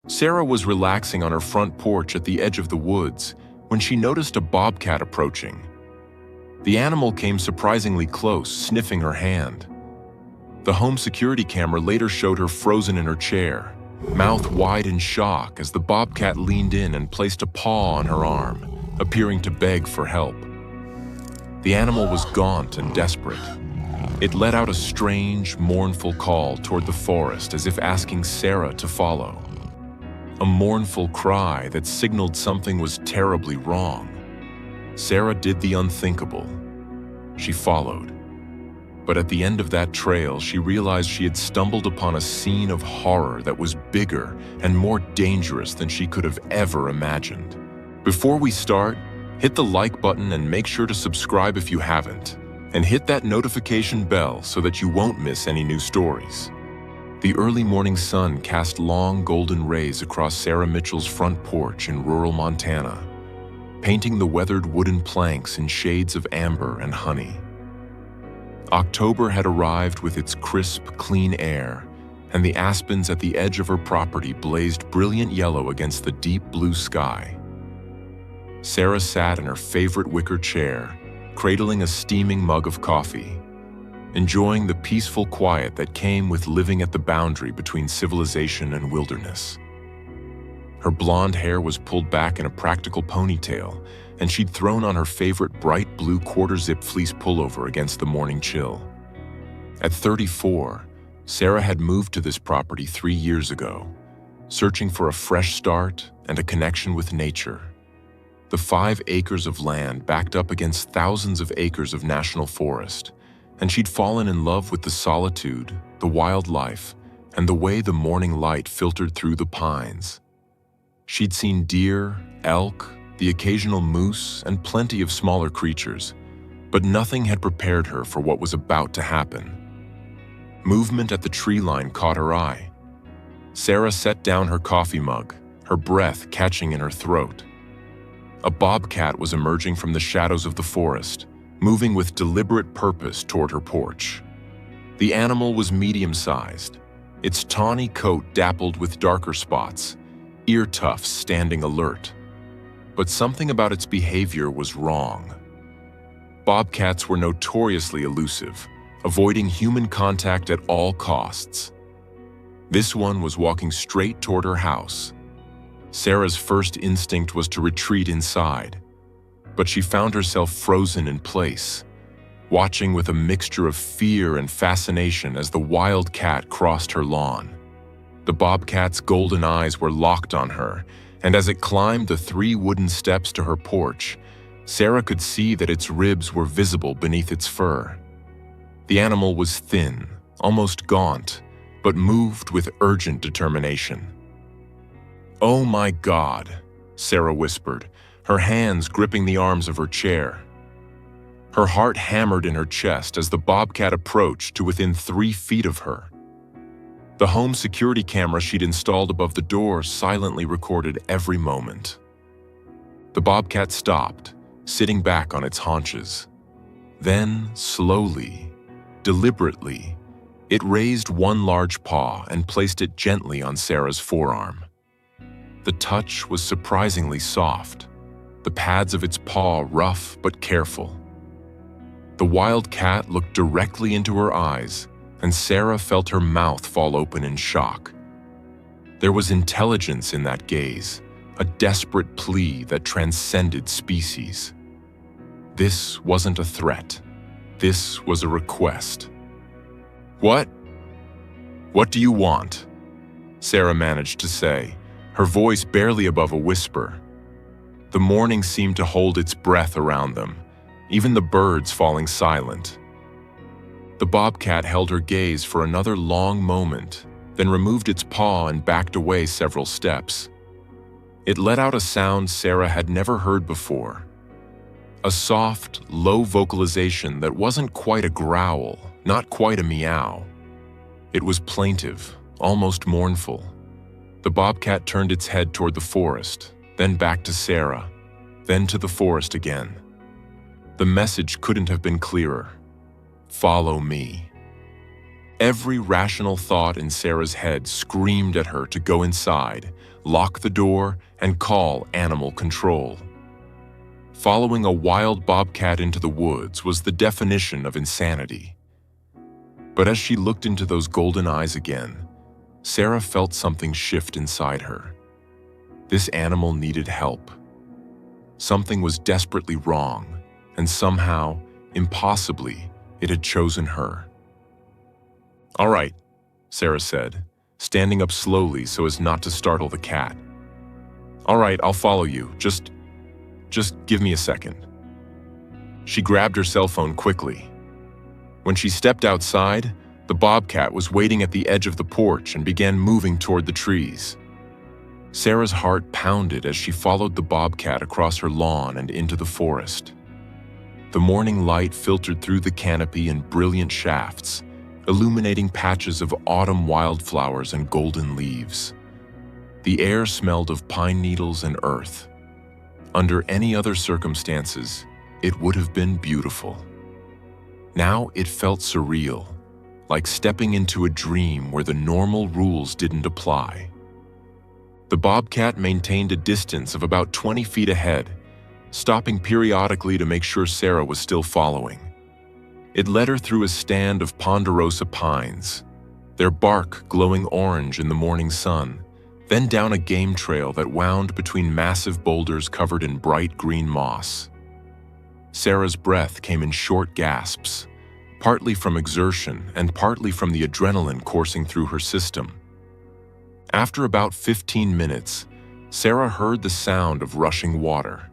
Sarah was relaxing on her front porch at the edge of the woods when she noticed a bobcat approaching. The animal came surprisingly close, sniffing her hand. The home security camera later showed her frozen in her chair, mouth wide in shock as the bobcat leaned in and placed a paw on her arm, appearing to beg for help. The animal was gaunt and desperate. It let out a strange, mournful call toward the forest as if asking Sarah to follow. A mournful cry that signaled something was terribly wrong. Sarah did the unthinkable. She followed. But at the end of that trail, she realized she had stumbled upon a scene of horror that was bigger and more dangerous than she could have ever imagined. Before we start, hit the like button and make sure to subscribe if you haven't, and hit that notification bell so that you won't miss any new stories. The early morning sun cast long golden rays across Sarah Mitchell's front porch in rural Montana, painting the weathered wooden planks in shades of amber and honey. October had arrived with its crisp, clean air, and the aspens at the edge of her property blazed brilliant yellow against the deep blue sky. Sarah sat in her favorite wicker chair, cradling a steaming mug of coffee, enjoying the peaceful quiet that came with living at the boundary between civilization and wilderness. Her blonde hair was pulled back in a practical ponytail, and she'd thrown on her favorite bright blue quarter-zip fleece pullover against the morning chill. At 34, Sarah had moved to this property 3 years ago, searching for a fresh start and a connection with nature. The 5 acres of land backed up against thousands of acres of national forest, and she'd fallen in love with the solitude, the wildlife, and the way the morning light filtered through the pines. She'd seen deer, elk, the occasional moose, and plenty of smaller creatures, but nothing had prepared her for what was about to happen. Movement at the tree line caught her eye. Sarah set down her coffee mug, her breath catching in her throat. A bobcat was emerging from the shadows of the forest, moving with deliberate purpose toward her porch. The animal was medium-sized, its tawny coat dappled with darker spots, ear tufts standing alert. But something about its behavior was wrong. Bobcats were notoriously elusive, avoiding human contact at all costs. This one was walking straight toward her house. Sarah's first instinct was to retreat inside, but she found herself frozen in place, watching with a mixture of fear and fascination as the wild cat crossed her lawn. The bobcat's golden eyes were locked on her, and as it climbed the 3 wooden steps to her porch, Sarah could see that its ribs were visible beneath its fur. The animal was thin, almost gaunt, but moved with urgent determination. "Oh my God," Sarah whispered, her hands gripping the arms of her chair. Her heart hammered in her chest as the bobcat approached to within 3 feet of her. The home security camera she'd installed above the door silently recorded every moment. The bobcat stopped, sitting back on its haunches. Then, slowly, deliberately, it raised one large paw and placed it gently on Sarah's forearm. The touch was surprisingly soft, the pads of its paw rough but careful. The wild cat looked directly into her eyes, and Sarah felt her mouth fall open in shock. There was intelligence in that gaze, a desperate plea that transcended species. This wasn't a threat. This was a request. "What? What do you want?" Sarah managed to say, her voice barely above a whisper. The morning seemed to hold its breath around them, even the birds falling silent. The bobcat held her gaze for another long moment, then removed its paw and backed away several steps. It let out a sound Sarah had never heard before. A soft, low vocalization that wasn't quite a growl, not quite a meow. It was plaintive, almost mournful. The bobcat turned its head toward the forest, then back to Sarah, then to the forest again. The message couldn't have been clearer. Follow me. Every rational thought in Sarah's head screamed at her to go inside, lock the door, and call animal control. Following a wild bobcat into the woods was the definition of insanity. But as she looked into those golden eyes again, Sarah felt something shift inside her. This animal needed help. Something was desperately wrong, and somehow, impossibly, it had chosen her. "All right," Sarah said, standing up slowly so as not to startle the cat. "All right, I'll follow you. Just give me a second." She grabbed her cell phone quickly. When she stepped outside, the bobcat was waiting at the edge of the porch and began moving toward the trees. Sarah's heart pounded as she followed the bobcat across her lawn and into the forest. The morning light filtered through the canopy in brilliant shafts, illuminating patches of autumn wildflowers and golden leaves. The air smelled of pine needles and earth. Under any other circumstances, it would have been beautiful. Now it felt surreal, like stepping into a dream where the normal rules didn't apply. The bobcat maintained a distance of about 20 feet ahead, stopping periodically to make sure Sarah was still following. It led her through a stand of ponderosa pines, their bark glowing orange in the morning sun, then down a game trail that wound between massive boulders covered in bright green moss. Sarah's breath came in short gasps, partly from exertion and partly from the adrenaline coursing through her system. After about 15 minutes, Sarah heard the sound of rushing water.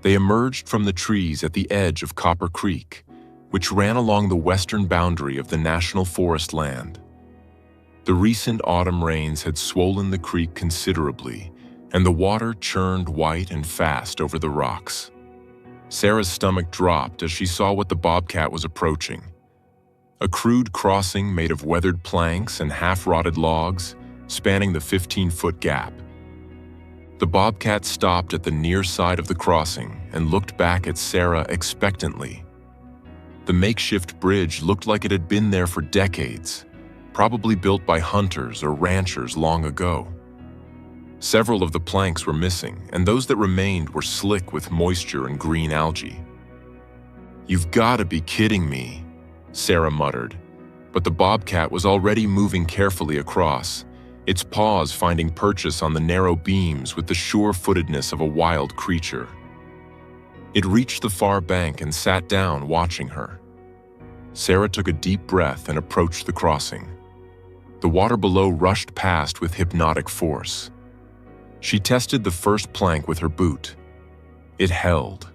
They emerged from the trees at the edge of Copper Creek, which ran along the western boundary of the National Forest land. The recent autumn rains had swollen the creek considerably, and the water churned white and fast over the rocks. Sarah's stomach dropped as she saw what the bobcat was approaching. A crude crossing made of weathered planks and half-rotted logs, spanning the 15-foot gap. The bobcat stopped at the near side of the crossing and looked back at Sarah expectantly. The makeshift bridge looked like it had been there for decades, probably built by hunters or ranchers long ago. Several of the planks were missing, and those that remained were slick with moisture and green algae. "You've got to be kidding me," Sarah muttered, but the bobcat was already moving carefully across, its paws finding purchase on the narrow beams with the sure-footedness of a wild creature. It reached the far bank and sat down, watching her. Sarah took a deep breath and approached the crossing. The water below rushed past with hypnotic force. She tested the first plank with her boot. It held.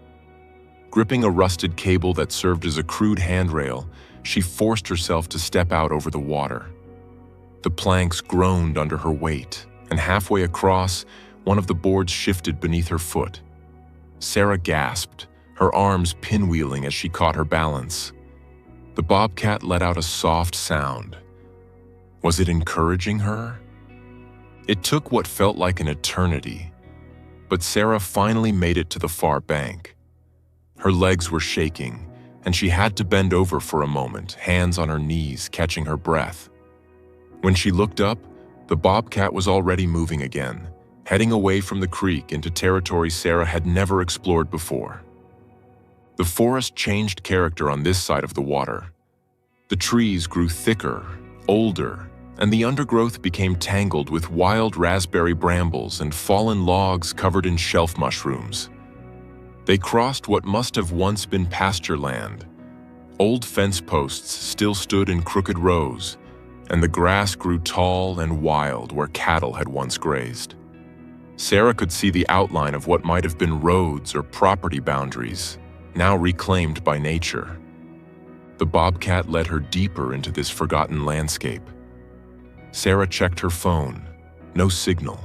Gripping a rusted cable that served as a crude handrail, she forced herself to step out over the water. The planks groaned under her weight, and halfway across, one of the boards shifted beneath her foot. Sarah gasped, her arms pinwheeling as she caught her balance. The bobcat let out a soft sound. Was it encouraging her? It took what felt like an eternity, but Sarah finally made it to the far bank. Her legs were shaking, and she had to bend over for a moment, hands on her knees, catching her breath. When she looked up, the bobcat was already moving again, heading away from the creek into territory Sarah had never explored before. The forest changed character on this side of the water. The trees grew thicker, older, and the undergrowth became tangled with wild raspberry brambles and fallen logs covered in shelf mushrooms. They crossed what must have once been pasture land. Old fence posts still stood in crooked rows, and the grass grew tall and wild where cattle had once grazed. Sarah could see the outline of what might have been roads or property boundaries, now reclaimed by nature. The bobcat led her deeper into this forgotten landscape. Sarah checked her phone. No signal.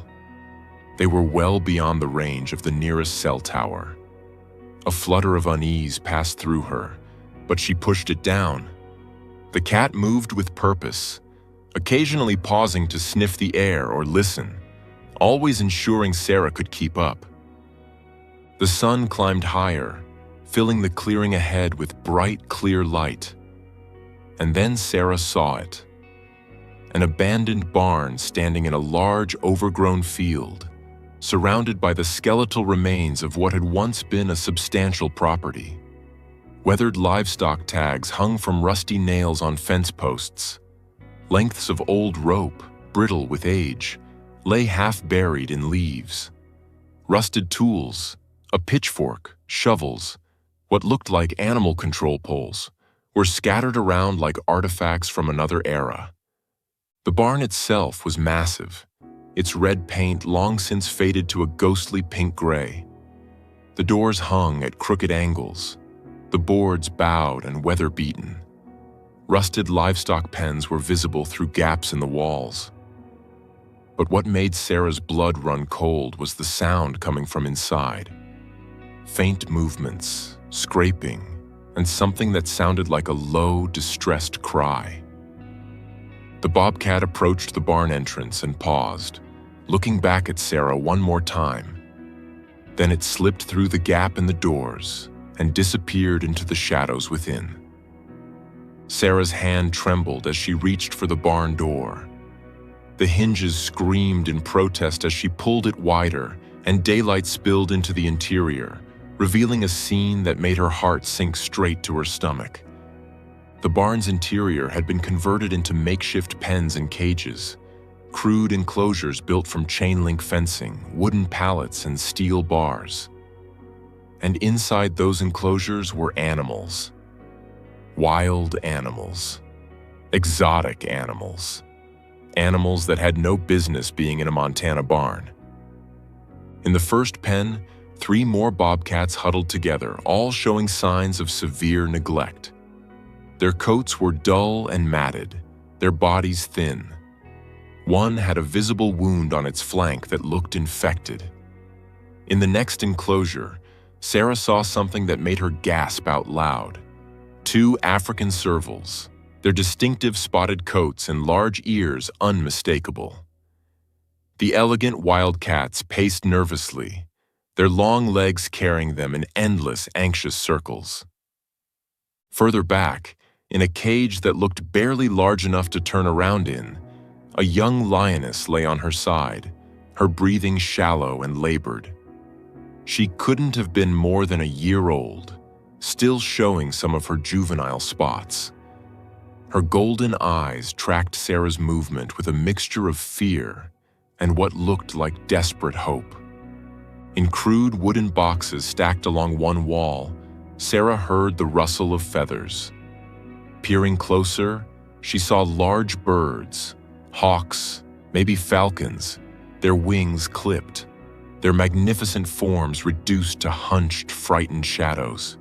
They were well beyond the range of the nearest cell tower. A flutter of unease passed through her, but she pushed it down. The cat moved with purpose, occasionally pausing to sniff the air or listen, always ensuring Sarah could keep up. The sun climbed higher, filling the clearing ahead with bright, clear light. And then Sarah saw it. An abandoned barn standing in a large, overgrown field, surrounded by the skeletal remains of what had once been a substantial property. Weathered livestock tags hung from rusty nails on fence posts. Lengths of old rope, brittle with age, lay half-buried in leaves. Rusted tools, a pitchfork, shovels, what looked like animal control poles, were scattered around like artifacts from another era. The barn itself was massive, its red paint long since faded to a ghostly pink-gray. The doors hung at crooked angles, the boards bowed and weather-beaten. Rusted livestock pens were visible through gaps in the walls. But what made Sarah's blood run cold was the sound coming from inside. Faint movements, scraping, and something that sounded like a low, distressed cry. The bobcat approached the barn entrance and paused, looking back at Sarah one more time. Then it slipped through the gap in the doors and disappeared into the shadows within. Sarah's hand trembled as she reached for the barn door. The hinges screamed in protest as she pulled it wider, and daylight spilled into the interior, revealing a scene that made her heart sink straight to her stomach. The barn's interior had been converted into makeshift pens and cages, crude enclosures built from chain-link fencing, wooden pallets, and steel bars. And inside those enclosures were animals. Wild animals. Exotic animals. Animals that had no business being in a Montana barn. In the first pen, 3 more bobcats huddled together, all showing signs of severe neglect. Their coats were dull and matted, their bodies thin. One had a visible wound on its flank that looked infected. In the next enclosure, Sarah saw something that made her gasp out loud. 2 African servals, their distinctive spotted coats and large ears unmistakable. The elegant wild cats paced nervously, their long legs carrying them in endless, anxious circles. Further back, in a cage that looked barely large enough to turn around in, a young lioness lay on her side, her breathing shallow and labored. She couldn't have been more than a year old, still showing some of her juvenile spots. Her golden eyes tracked Sarah's movement with a mixture of fear and what looked like desperate hope. In crude wooden boxes stacked along one wall, Sarah heard the rustle of feathers. Peering closer, she saw large birds, hawks, maybe falcons, their wings clipped, their magnificent forms reduced to hunched, frightened shadows.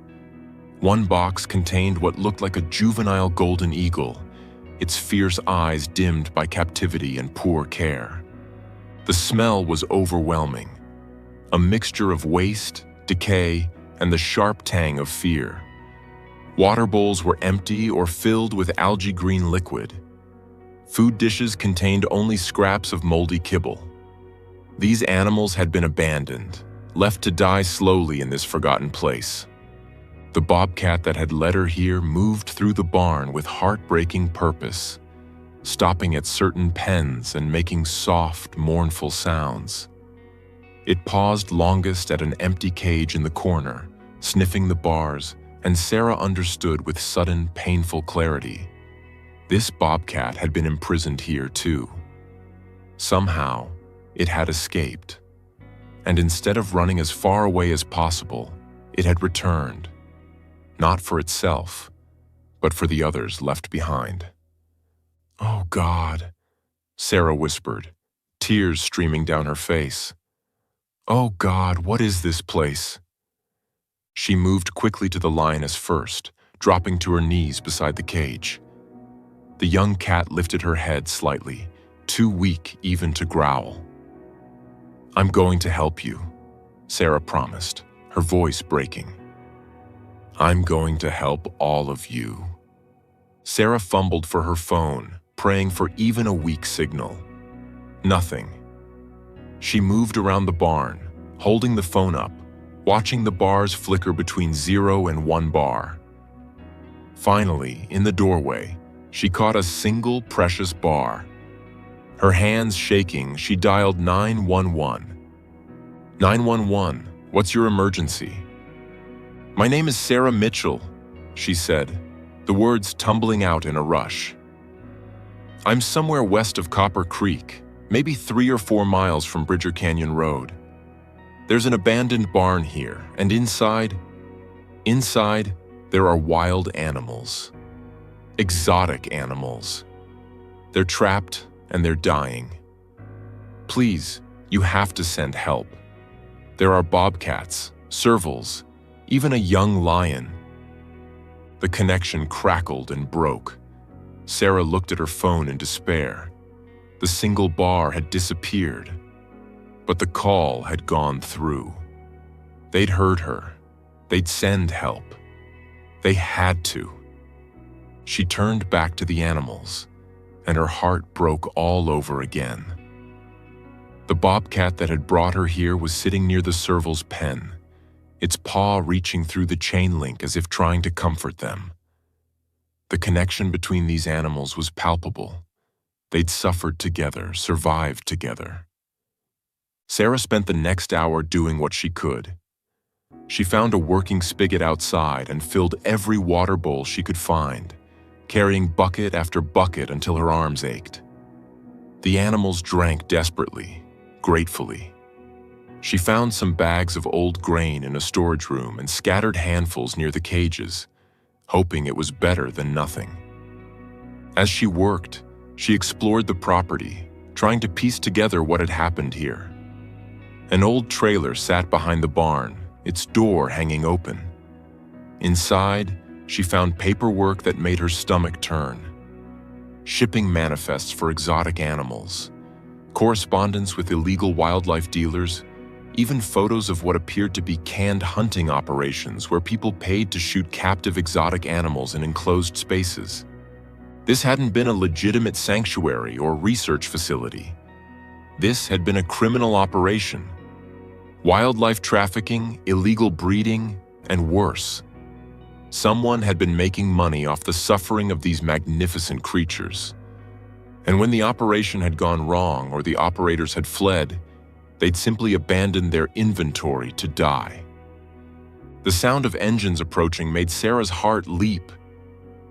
One box contained what looked like a juvenile golden eagle, its fierce eyes dimmed by captivity and poor care. The smell was overwhelming, a mixture of waste, decay, and the sharp tang of fear. Water bowls were empty or filled with algae-green liquid. Food dishes contained only scraps of moldy kibble. These animals had been abandoned, left to die slowly in this forgotten place. The bobcat that had led her here moved through the barn with heartbreaking purpose, stopping at certain pens and making soft, mournful sounds. It paused longest at an empty cage in the corner, sniffing the bars, and Sarah understood with sudden, painful clarity. This bobcat had been imprisoned here too. Somehow, it had escaped, and instead of running as far away as possible, it had returned, not for itself, but for the others left behind. "Oh God," Sarah whispered, tears streaming down her face. "Oh God, what is this place?" She moved quickly to the lioness first, dropping to her knees beside the cage. The young cat lifted her head slightly, too weak even to growl. "I'm going to help you," Sarah promised, her voice breaking. "I'm going to help all of you." Sarah fumbled for her phone, praying for even a weak signal. Nothing. She moved around the barn, holding the phone up, watching the bars flicker between 0 and 1 bar. Finally, in the doorway, She caught a single precious bar. Her hands shaking, she dialed 911. 911, what's your emergency? My name is Sarah Mitchell, she said, the words tumbling out in a rush. I'm somewhere west of Copper Creek, maybe 3 or 4 miles from Bridger Canyon Road. There's an abandoned barn here, and inside, there are wild animals. Exotic animals. They're trapped and they're dying. Please, you have to send help. There are bobcats, servals, even a young lion. The connection crackled and broke. Sarah looked at her phone in despair. The single bar had disappeared, but the call had gone through. They'd heard her. They'd send help. They had to. She turned back to the animals, and her heart broke all over again. The bobcat that had brought her here was sitting near the serval's pen, its paw reaching through the chain link as if trying to comfort them. The connection between these animals was palpable. They'd suffered together, survived together. Sarah spent the next hour doing what she could. She found a working spigot outside and filled every water bowl she could find, carrying bucket after bucket until her arms ached. The animals drank desperately, gratefully. She found some bags of old grain in a storage room and scattered handfuls near the cages, hoping it was better than nothing. As she worked, she explored the property, trying to piece together what had happened here. An old trailer sat behind the barn, its door hanging open. Inside, she found paperwork that made her stomach turn. Shipping manifests for exotic animals, correspondence with illegal wildlife dealers, even photos of what appeared to be canned hunting operations where people paid to shoot captive exotic animals in enclosed spaces. This hadn't been a legitimate sanctuary or research facility. This had been a criminal operation. Wildlife trafficking, illegal breeding, and worse. Someone had been making money off the suffering of these magnificent creatures. And when the operation had gone wrong or the operators had fled, they'd simply abandoned their inventory to die. The sound of engines approaching made Sarah's heart leap.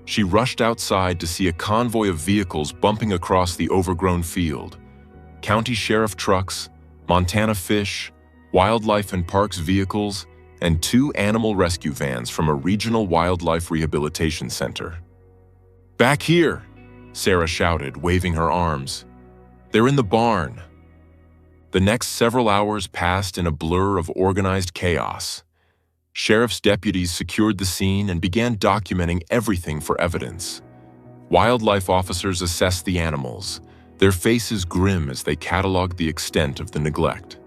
She rushed outside to see a convoy of vehicles bumping across the overgrown field. County sheriff trucks, Montana Fish, Wildlife and Parks vehicles, and 2 animal rescue vans from a regional wildlife rehabilitation center. "Back here!" Sarah shouted, waving her arms. "They're in the barn." The next several hours passed in a blur of organized chaos. Sheriff's deputies secured the scene and began documenting everything for evidence. Wildlife officers assessed the animals, their faces grim as they cataloged the extent of the neglect.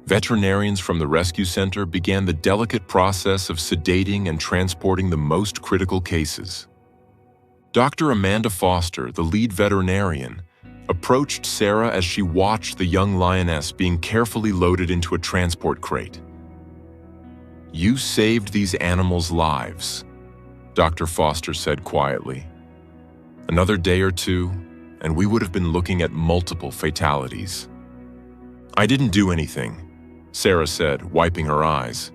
Veterinarians from the rescue center began the delicate process of sedating and transporting the most critical cases. Dr. Amanda Foster, the lead veterinarian, approached Sarah as she watched the young lioness being carefully loaded into a transport crate. "You saved these animals' lives," Dr. Foster said quietly. "Another day or two, and we would have been looking at multiple fatalities." "I didn't do anything," Sarah said, wiping her eyes.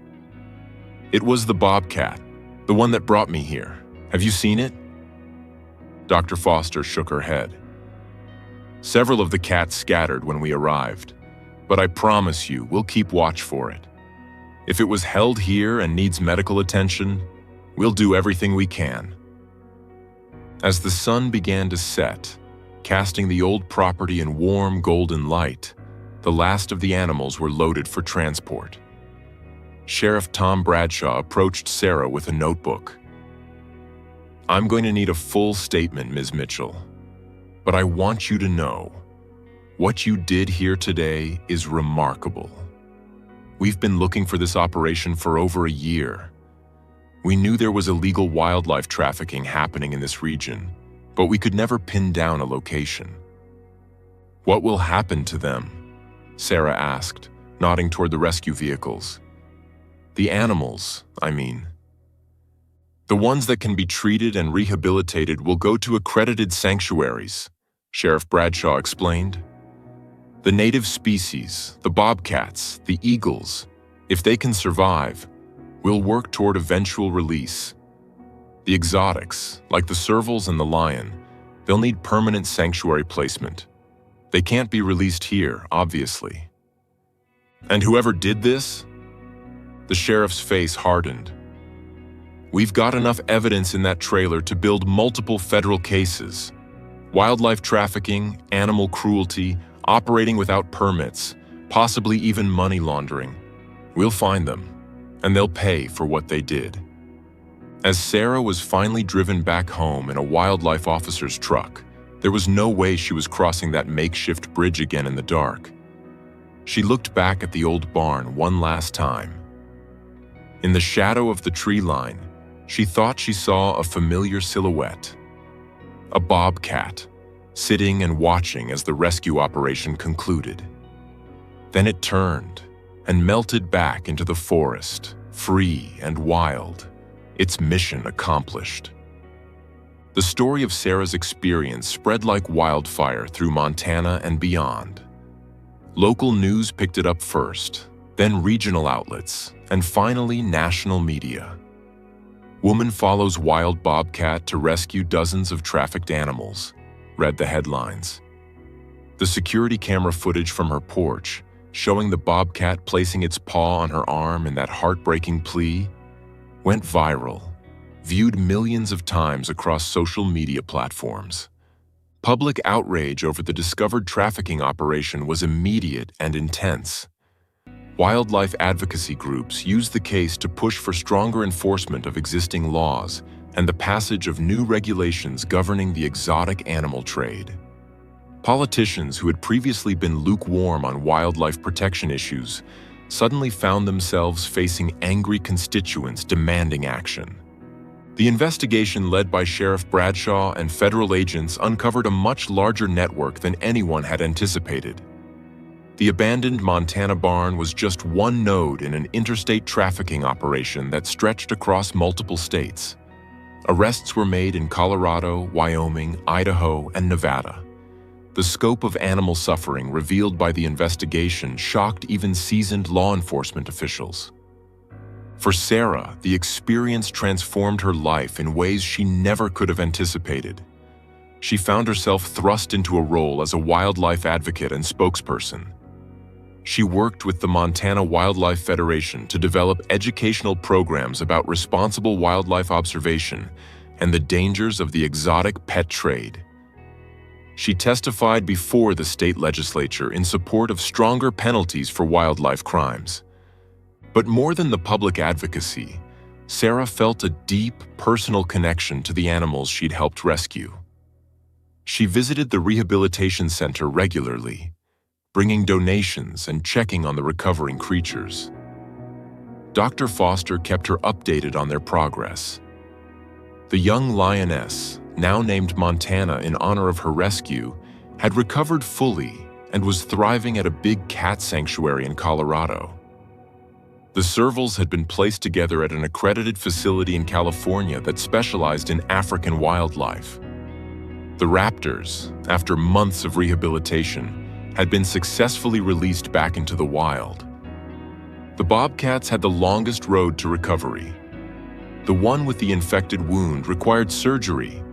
"It was the bobcat, the one that brought me here. Have you seen it?" Dr. Foster shook her head. "Several of the cats scattered when we arrived, but I promise you we'll keep watch for it. If it was held here and needs medical attention, we'll do everything we can." As the sun began to set, casting the old property in warm golden light, the last of the animals were loaded for transport. Sheriff Tom Bradshaw approached Sarah with a notebook. "I'm going to need a full statement, Ms. Mitchell, but I want you to know, what you did here today is remarkable. We've been looking for this operation for over a year. We knew there was illegal wildlife trafficking happening in this region, but we could never pin down a location." "What will happen to them?" Sarah asked, nodding toward the rescue vehicles. "The animals, I mean." The ones that can be treated and rehabilitated will go to accredited sanctuaries, Sheriff Bradshaw explained. The native species, the bobcats, the eagles, if they can survive, will work toward eventual release. The exotics, like the servals and the lion, they'll need permanent sanctuary placement. They can't be released here, obviously. And whoever did this? The sheriff's face hardened. We've got enough evidence in that trailer to build multiple federal cases. Wildlife trafficking, animal cruelty, operating without permits, possibly even money laundering. We'll find them, and they'll pay for what they did. As Sarah was finally driven back home in a wildlife officer's truck, there was no way she was crossing that makeshift bridge again in the dark. She looked back at the old barn one last time. In the shadow of the tree line, she thought she saw a familiar silhouette. A bobcat, sitting and watching as the rescue operation concluded. Then it turned and melted back into the forest, free and wild, its mission accomplished. The story of Sarah's experience spread like wildfire through Montana and beyond. Local news picked it up first, then regional outlets, and finally national media. Woman follows wild bobcat to rescue dozens of trafficked animals, read the headlines. The security camera footage from her porch, showing the bobcat placing its paw on her arm in that heartbreaking plea, went viral, viewed millions of times across social media platforms. Public outrage over the discovered trafficking operation was immediate and intense. Wildlife advocacy groups used the case to push for stronger enforcement of existing laws and the passage of new regulations governing the exotic animal trade. Politicians who had previously been lukewarm on wildlife protection issues suddenly found themselves facing angry constituents demanding action. The investigation led by Sheriff Bradshaw and federal agents uncovered a much larger network than anyone had anticipated. The abandoned Montana barn was just one node in an interstate trafficking operation that stretched across multiple states. Arrests were made in Colorado, Wyoming, Idaho, and Nevada. The scope of animal suffering revealed by the investigation shocked even seasoned law enforcement officials. For Sarah, the experience transformed her life in ways she never could have anticipated. She found herself thrust into a role as a wildlife advocate and spokesperson. She worked with the Montana Wildlife Federation to develop educational programs about responsible wildlife observation and the dangers of the exotic pet trade. She testified before the state legislature in support of stronger penalties for wildlife crimes. But more than the public advocacy, Sarah felt a deep, personal connection to the animals she'd helped rescue. She visited the rehabilitation center regularly, bringing donations and checking on the recovering creatures. Dr. Foster kept her updated on their progress. The young lioness, now named Montana in honor of her rescue, had recovered fully and was thriving at a big cat sanctuary in Colorado. The servals had been placed together at an accredited facility in California that specialized in African wildlife. The raptors, after months of rehabilitation, had been successfully released back into the wild. The bobcats had the longest road to recovery. The one with the infected wound required surgery,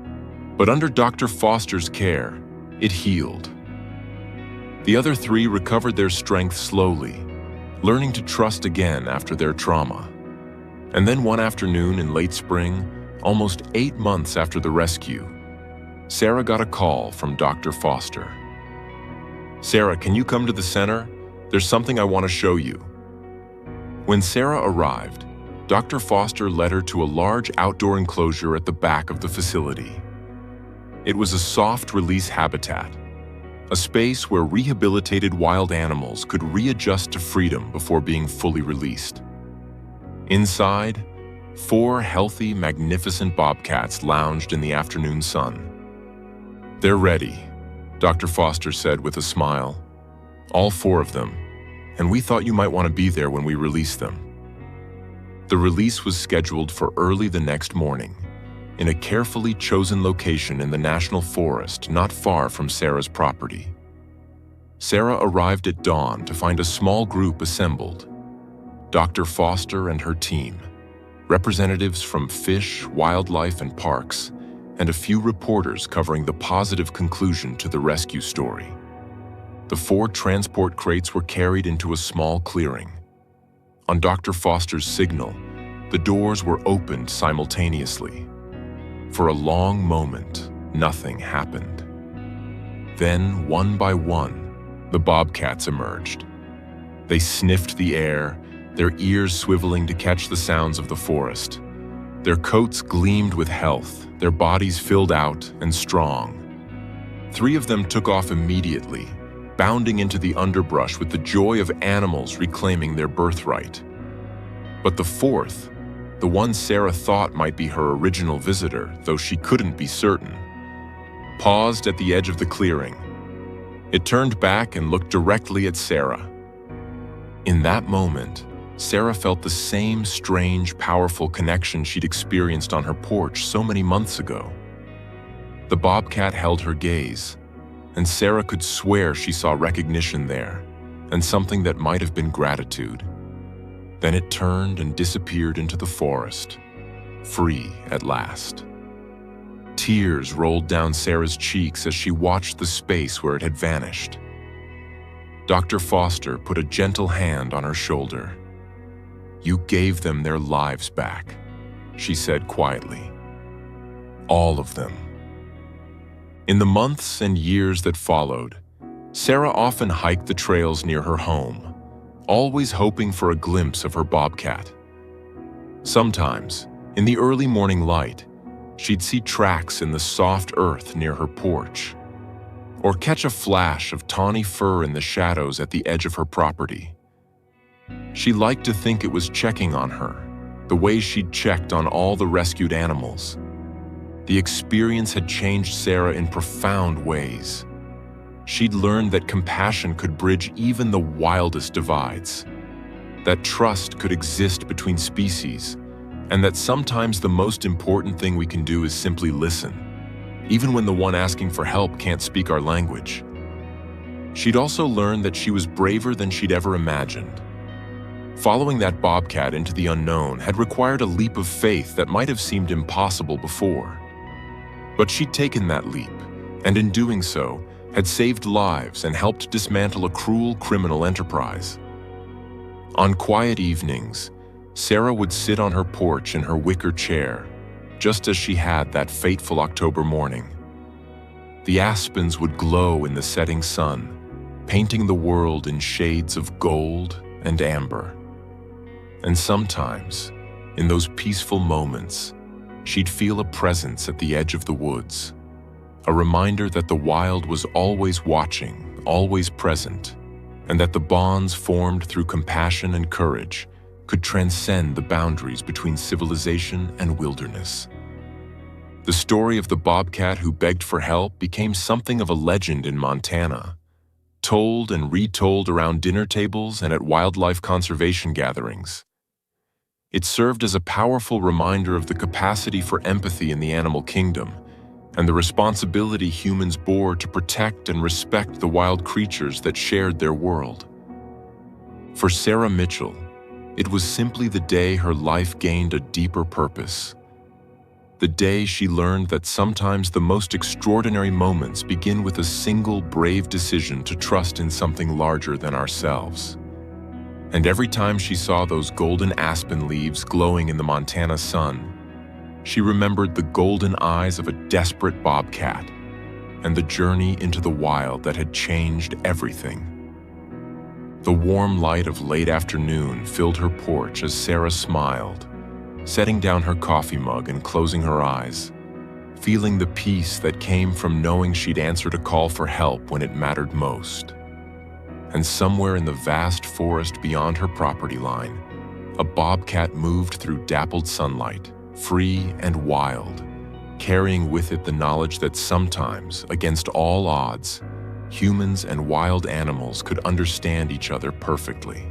but under Dr. Foster's care, it healed. The other three recovered their strength slowly, learning to trust again after their trauma. And then one afternoon in late spring, almost 8 months after the rescue, Sarah got a call from Dr. Foster. "Sarah, can you come to the center? There's something I want to show you." When Sarah arrived, Dr. Foster led her to a large outdoor enclosure at the back of the facility. It was a soft release habitat, a space where rehabilitated wild animals could readjust to freedom before being fully released. Inside, 4 healthy, magnificent bobcats lounged in the afternoon sun. "They're ready," Dr. Foster said with a smile. "All 4 of them, and we thought you might want to be there when we release them." The release was scheduled for early the next morning, in a carefully chosen location in the national forest not far from Sarah's property. Sarah arrived at dawn to find a small group assembled. Dr. Foster and her team, representatives from fish, wildlife, and parks, and a few reporters covering the positive conclusion to the rescue story. The 4 transport crates were carried into a small clearing. On Dr. Foster's signal, the doors were opened simultaneously. For a long moment, nothing happened. Then, one by one, the bobcats emerged. They sniffed the air, their ears swiveling to catch the sounds of the forest. Their coats gleamed with health, their bodies filled out and strong. 3 of them took off immediately, bounding into the underbrush with the joy of animals reclaiming their birthright. But the 4th, the one Sarah thought might be her original visitor, though she couldn't be certain, paused at the edge of the clearing. It turned back and looked directly at Sarah. In that moment, Sarah felt the same strange, powerful connection she'd experienced on her porch so many months ago. The bobcat held her gaze, and Sarah could swear she saw recognition there, and something that might have been gratitude. Then it turned and disappeared into the forest, free at last. Tears rolled down Sarah's cheeks as she watched the space where it had vanished. Dr. Foster put a gentle hand on her shoulder. "You gave them their lives back," she said quietly. "All of them." In the months and years that followed, Sarah often hiked the trails near her home, always hoping for a glimpse of her bobcat. Sometimes, in the early morning light, she'd see tracks in the soft earth near her porch, or catch a flash of tawny fur in the shadows at the edge of her property. She liked to think it was checking on her, the way she'd checked on all the rescued animals. The experience had changed Sarah in profound ways. She'd learned that compassion could bridge even the wildest divides, that trust could exist between species, and that sometimes the most important thing we can do is simply listen, even when the one asking for help can't speak our language. She'd also learned that she was braver than she'd ever imagined. Following that bobcat into the unknown had required a leap of faith that might have seemed impossible before. But she'd taken that leap, and in doing so, had saved lives and helped dismantle a cruel criminal enterprise. On quiet evenings, Sarah would sit on her porch in her wicker chair, just as she had that fateful October morning. The aspens would glow in the setting sun, painting the world in shades of gold and amber. And sometimes, in those peaceful moments, she'd feel a presence at the edge of the woods, a reminder that the wild was always watching, always present, and that the bonds formed through compassion and courage could transcend the boundaries between civilization and wilderness. The story of the bobcat who begged for help became something of a legend in Montana, told and retold around dinner tables and at wildlife conservation gatherings. It served as a powerful reminder of the capacity for empathy in the animal kingdom and the responsibility humans bore to protect and respect the wild creatures that shared their world. For Sarah Mitchell, it was simply the day her life gained a deeper purpose. The day she learned that sometimes the most extraordinary moments begin with a single brave decision to trust in something larger than ourselves. And every time she saw those golden aspen leaves glowing in the Montana sun, she remembered the golden eyes of a desperate bobcat and the journey into the wild that had changed everything. The warm light of late afternoon filled her porch as Sarah smiled, setting down her coffee mug and closing her eyes, feeling the peace that came from knowing she'd answered a call for help when it mattered most. And somewhere in the vast forest beyond her property line, a bobcat moved through dappled sunlight, free and wild, carrying with it the knowledge that sometimes, against all odds, humans and wild animals could understand each other perfectly.